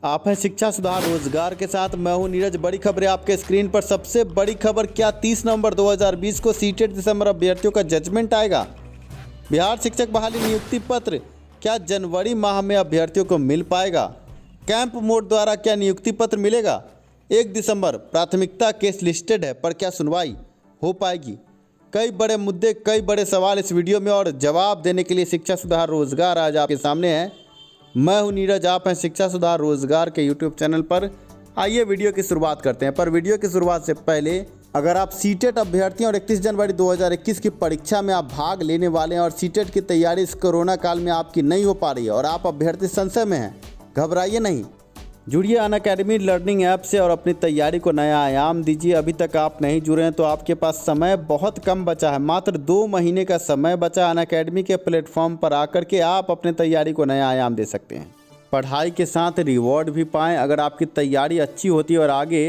आप हैं शिक्षा सुधार रोजगार के साथ। मैं हूं नीरज। बड़ी खबरें आपके स्क्रीन पर। सबसे बड़ी खबर, क्या 30 नवंबर 2020 को सीटेट दिसंबर अभ्यर्थियों का जजमेंट आएगा। बिहार शिक्षक बहाली नियुक्ति पत्र क्या जनवरी माह में अभ्यर्थियों को मिल पाएगा। कैंप मोड द्वारा क्या नियुक्ति पत्र मिलेगा। 1 दिसंबर प्राथमिकता केस लिस्टेड है, पर क्या सुनवाई हो पाएगी। कई बड़े मुद्दे, कई बड़े सवाल इस वीडियो में, और जवाब देने के लिए शिक्षा सुधार रोजगार आज आपके सामने है। मैं हूं नीरज, आप हैं शिक्षा सुधार रोजगार के यूट्यूब चैनल पर। आइए वीडियो की शुरुआत करते हैं। पर वीडियो की शुरुआत से पहले, अगर आप सीटेट अभ्यर्थी और 31 जनवरी 2021 की परीक्षा में आप भाग लेने वाले हैं और सीटेट की तैयारी इस कोरोना काल में आपकी नहीं हो पा रही है और आप अभ्यर्थी संशय में हैं, घबराइए नहीं। जुड़िए अनअकैडमी लर्निंग ऐप से और अपनी तैयारी को नया आयाम दीजिए। अभी तक आप नहीं जुड़े हैं तो आपके पास समय बहुत कम बचा है, मात्र 2 महीने का समय बचा। अनअकैडमी के प्लेटफॉर्म पर आकर के आप अपने तैयारी को नया आयाम दे सकते हैं, पढ़ाई के साथ रिवॉर्ड भी पाएँ। अगर आपकी तैयारी अच्छी होती है और आगे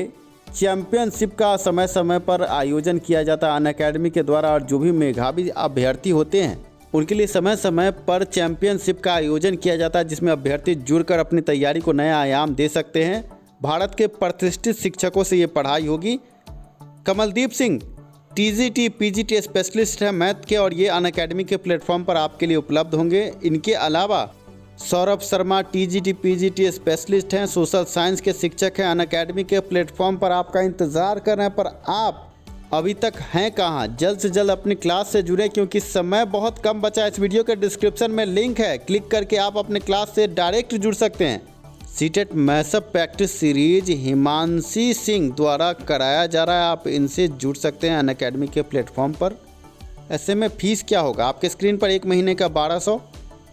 चैंपियनशिप का समय समय पर आयोजन किया जाता है अनअकैडमी के द्वारा, और जो भी मेधावी अभ्यर्थी होते हैं उनके लिए समय समय पर चैंपियनशिप का आयोजन किया जाता है, जिसमें अभ्यर्थी जुड़कर अपनी तैयारी को नया आयाम दे सकते हैं। भारत के प्रतिष्ठित शिक्षकों से ये पढ़ाई होगी। Kamaldeep Singh TGT PGT specialist हैं मैथ के, और ये अनअकैडमी के प्लेटफॉर्म पर आपके लिए उपलब्ध होंगे। इनके अलावा Saurabh Sharma TGT PGT specialist हैं, सोशल साइंस के शिक्षक हैं। अनअकैडमी के प्लेटफॉर्म पर आपका इंतज़ार कर रहे हैं, पर आप अभी तक हैं कहां। जल्द से जल्द अपनी क्लास से जुड़ें, क्योंकि समय बहुत कम बचा है। इस वीडियो के डिस्क्रिप्शन में लिंक है, क्लिक करके आप अपने क्लास से डायरेक्ट जुड़ सकते हैं। CTET maths practice series Himanshi Singh द्वारा कराया जा रहा है, आप इनसे जुड़ सकते हैं अनअकैडमी के प्लेटफॉर्म पर। ऐसे में फीस क्या होगा आपके स्क्रीन पर, 1 महीने का 1200,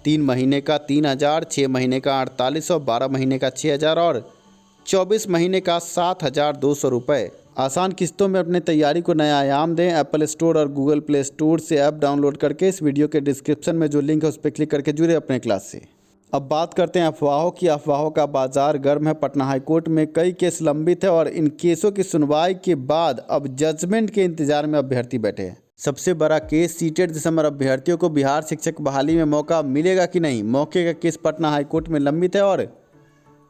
3 महीने का 3000, 6 महीने का 4800, 12 महीने का 6000 और 24 महीने का 7200 रुपये। आसान किस्तों में अपने तैयारी को नया आयाम दें। एप्पल स्टोर और गूगल प्ले स्टोर से ऐप डाउनलोड करके इस वीडियो के डिस्क्रिप्शन में जो लिंक है उस पर क्लिक करके जुड़े अपने क्लास से। अब बात करते हैं अफवाहों की। अफवाहों का बाजार गर्म है। पटना हाईकोर्ट में कई केस लंबित है और इन केसों की सुनवाई के बाद अब जजमेंट के इंतजार में अभ्यर्थी बैठे हैं। सबसे बड़ा केस, सीटेट दिसंबर अभ्यर्थियों को बिहार शिक्षक बहाली में मौका मिलेगा कि नहीं। मौके का केस पटना हाईकोर्ट में लंबित है और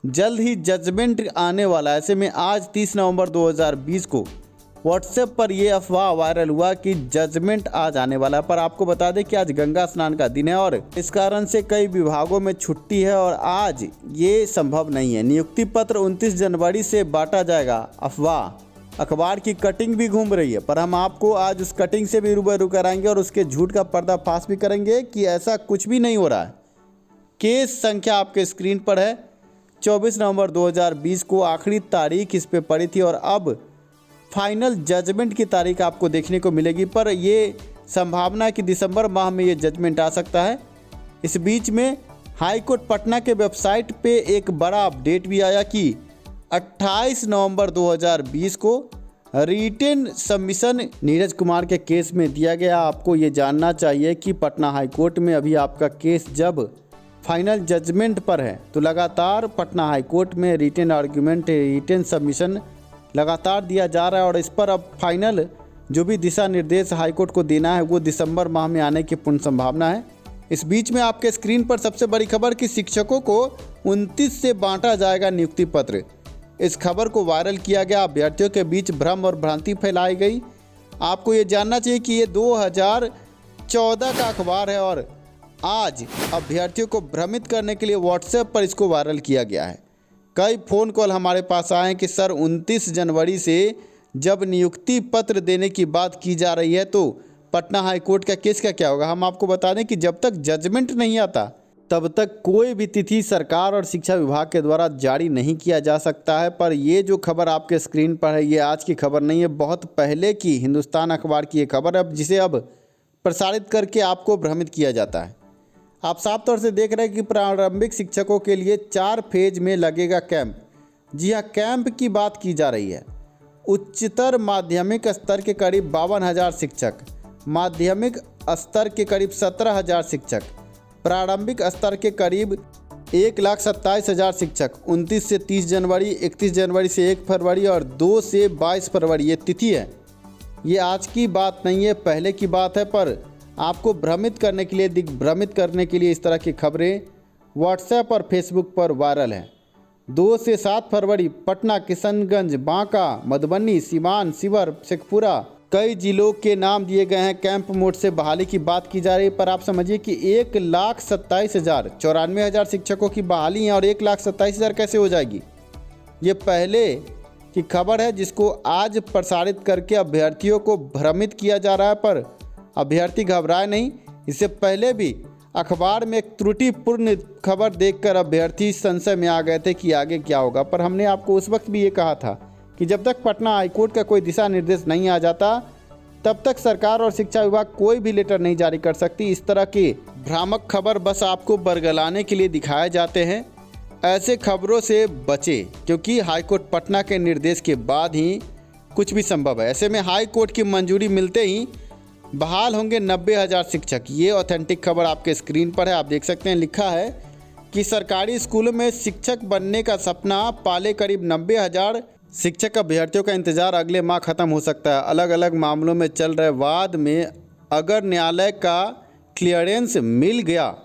जल्द ही जजमेंट आने वाला है। ऐसे में आज 30 नवंबर 2020 को व्हाट्सएप पर यह अफवाह वायरल हुआ कि जजमेंट आज आने वाला है, पर आपको बता दें कि आज गंगा स्नान का दिन है और इस कारण से कई विभागों में छुट्टी है और आज ये संभव नहीं है। नियुक्ति पत्र 29 जनवरी से बांटा जाएगा। अफवाह, अखबार की कटिंग भी घूम रही है, पर हम आपको आज उस कटिंग से भी रूबरू कराएंगे और उसके झूठ का पर्दाफाश भी करेंगे कि ऐसा कुछ भी नहीं हो रहा है। केस संख्या आपके स्क्रीन पर है। 24 नवंबर 2020 को आखिरी तारीख इस पे पड़ी थी और अब फाइनल जजमेंट की तारीख आपको देखने को मिलेगी, पर ये संभावना है कि दिसंबर माह में ये जजमेंट आ सकता है। इस बीच में हाईकोर्ट पटना के वेबसाइट पे एक बड़ा अपडेट भी आया कि 28 नवंबर 2020 को रिटेन सबमिशन नीरज कुमार के केस में दिया गया। आपको ये जानना चाहिए कि पटना हाईकोर्ट में अभी आपका केस जब फाइनल जजमेंट पर है तो लगातार पटना हाईकोर्ट में रिटेन आर्ग्यूमेंट, रिटेन सबमिशन लगातार दिया जा रहा है और इस पर अब फाइनल जो भी दिशा निर्देश हाईकोर्ट को देना है वो दिसंबर माह में आने की पूर्ण संभावना है। इस बीच में आपके स्क्रीन पर सबसे बड़ी खबर कि शिक्षकों को 29 से बांटा जाएगा नियुक्ति पत्र। इस खबर को वायरल किया गया। अभ्यर्थियों के बीच भ्रम और भ्रांति फैलाई गई। आपको ये जानना चाहिए कि ये 2014 का अखबार है और आज अभ्यर्थियों को भ्रमित करने के लिए व्हाट्सएप पर इसको वायरल किया गया है। कई फ़ोन कॉल हमारे पास आए हैं कि सर 29 जनवरी से जब नियुक्ति पत्र देने की बात की जा रही है तो पटना हाईकोर्ट का केस का क्या होगा। हम आपको बता दें कि जब तक जजमेंट नहीं आता तब तक कोई भी तिथि सरकार और शिक्षा विभाग के द्वारा जारी नहीं किया जा सकता है। पर ये जो खबर आपके स्क्रीन पर है ये आज की खबर नहीं है, बहुत पहले की हिंदुस्तान अखबार की ये खबर है, जिसे अब प्रसारित करके आपको भ्रमित किया जाता है। आप साफ तौर से देख रहे हैं कि प्रारंभिक शिक्षकों के लिए 4 फेज में लगेगा कैंप। जी हाँ, कैंप की बात की जा रही है। उच्चतर माध्यमिक स्तर के करीब 52,000 शिक्षक, माध्यमिक स्तर के करीब 17,000 शिक्षक, प्रारंभिक स्तर के करीब 1,27,000 शिक्षक। 29 से 30 जनवरी, 31 जनवरी से 1 फरवरी और 2 से 22 फरवरी ये तिथि है। ये आज की बात नहीं है, पहले की बात है, पर आपको भ्रमित करने के लिए, दिग्भ्रमित करने के लिए इस तरह की खबरें व्हाट्सएप और फेसबुक पर वायरल हैं। 2 से 7 फरवरी पटना, किशनगंज, बांका, मधुबनी, सिवान, शिवहर, शेखपुरा कई जिलों के नाम दिए गए हैं। कैंप मोड से बहाली की बात की जा रही है, पर आप समझिए कि 1,27,94 शिक्षकों की बहाली है और 1,27,000 कैसे हो जाएगी। ये पहले की खबर है जिसको आज प्रसारित करके अभ्यर्थियों को भ्रमित किया जा रहा है, पर अभ्यर्थी घबराए नहीं। इससे पहले भी अखबार में एक त्रुटिपूर्ण खबर देखकर अभ्यर्थी संशय में आ गए थे कि आगे क्या होगा, पर हमने आपको उस वक्त भी ये कहा था कि जब तक पटना हाईकोर्ट का कोई दिशा निर्देश नहीं आ जाता तब तक सरकार और शिक्षा विभाग कोई भी लेटर नहीं जारी कर सकती। इस तरह की भ्रामक खबर बस आपको बरगलाने के लिए दिखाए जाते हैं। ऐसे खबरों से बचें, क्योंकि हाईकोर्ट पटना के निर्देश के बाद ही कुछ भी संभव है। ऐसे में हाईकोर्ट की मंजूरी मिलते ही बहाल होंगे 90,000 शिक्षक। ये ऑथेंटिक खबर आपके स्क्रीन पर है, आप देख सकते हैं। लिखा है कि सरकारी स्कूलों में शिक्षक बनने का सपना पाले करीब 90,000 शिक्षक अभ्यर्थियों का इंतजार अगले माह खत्म हो सकता है। अलग अलग मामलों में चल रहे वाद में अगर न्यायालय का क्लियरेंस मिल गया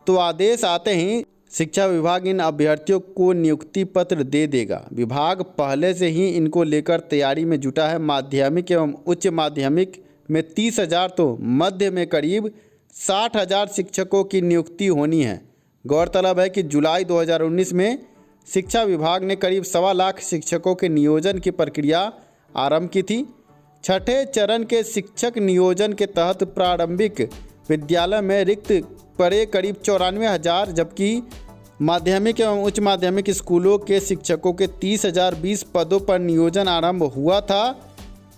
तो आदेश आते ही शिक्षा विभाग इन अभ्यर्थियों को नियुक्ति पत्र दे देगा। विभाग पहले से ही इनको लेकर तैयारी में जुटा है। माध्यमिक एवं उच्च माध्यमिक में 30,000 तो मध्य में करीब 60,000 शिक्षकों की नियुक्ति होनी है। गौरतलब है कि जुलाई 2019 में शिक्षा विभाग ने करीब 1.25 लाख शिक्षकों के नियोजन की प्रक्रिया आरंभ की थी। छठे चरण के शिक्षक नियोजन के तहत प्रारंभिक विद्यालय में रिक्त पड़े करीब 94,000, जबकि माध्यमिक एवं उच्च माध्यमिक स्कूलों के शिक्षकों के 30,020 पदों पर नियोजन आरंभ हुआ था।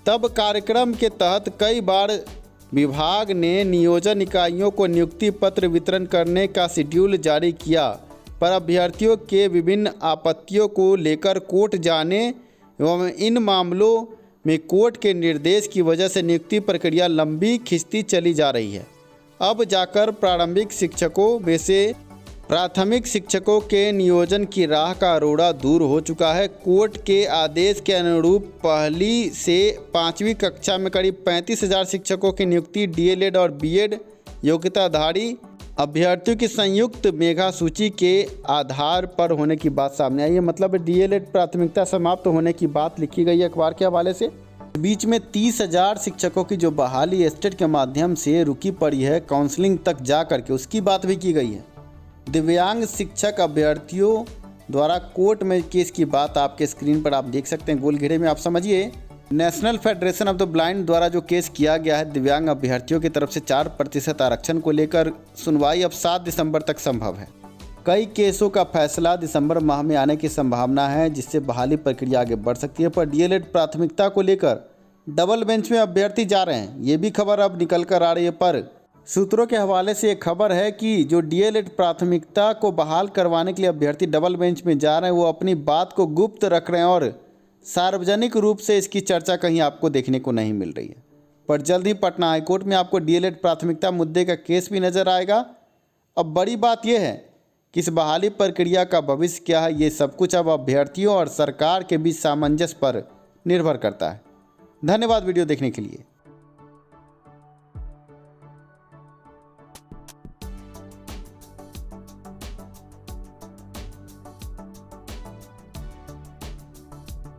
तब कार्यक्रम के तहत कई बार विभाग ने नियोजन इकाइयों को नियुक्ति पत्र वितरण करने का शेड्यूल जारी किया, पर अभ्यर्थियों के विभिन्न आपत्तियों को लेकर कोर्ट जाने एवं इन मामलों में कोर्ट के निर्देश की वजह से नियुक्ति प्रक्रिया लंबी खिंचती चली जा रही है। अब जाकर प्रारंभिक शिक्षकों में से प्राथमिक शिक्षकों के नियोजन की राह का रोड़ा दूर हो चुका है। कोर्ट के आदेश के अनुरूप पहली से 5वीं कक्षा में करीब 35,000 शिक्षकों की नियुक्ति डीएलएड और बीएड योग्यताधारी अभ्यर्थियों की संयुक्त मेधा सूची के आधार पर होने की बात सामने आई है। मतलब डीएलएड प्राथमिकता समाप्त होने की बात लिखी गई है अखबार के हवाले से। बीच में 30,000 शिक्षकों की जो बहाली एस्टेट के माध्यम से रुकी पड़ी है, काउंसलिंग तक जा करके उसकी बात भी की गई है। दिव्यांग शिक्षक अभ्यर्थियों द्वारा कोर्ट में केस की बात आपके स्क्रीन पर आप देख सकते हैं। गोल घेरे में आप समझिए, national federation of the blind द्वारा जो केस किया गया है दिव्यांग अभ्यर्थियों की तरफ से 4% आरक्षण को लेकर, सुनवाई अब 7 दिसंबर तक संभव है। कई केसों का फैसला दिसंबर माह में आने की संभावना है, जिससे बहाली प्रक्रिया आगे बढ़ सकती है। पर डीएलएड प्राथमिकता को लेकर डबल बेंच में अभ्यर्थी जा रहे हैं, ये भी खबर अब निकल कर आ रही है। पर सूत्रों के हवाले से एक खबर है कि जो डीएलएड प्राथमिकता को बहाल करवाने के लिए अभ्यर्थी डबल बेंच में जा रहे हैं, वो अपनी बात को गुप्त रख रहे हैं और सार्वजनिक रूप से इसकी चर्चा कहीं आपको देखने को नहीं मिल रही है। पर जल्द ही पटना हाईकोर्ट में आपको डीएलएड प्राथमिकता मुद्दे का केस भी नजर आएगा। अब बड़ी बात यह है कि इस बहाली प्रक्रिया का भविष्य क्या है, ये सब कुछ अब अभ्यर्थियों और सरकार के बीच सामंजस्य पर निर्भर करता है। धन्यवाद वीडियो देखने के लिए।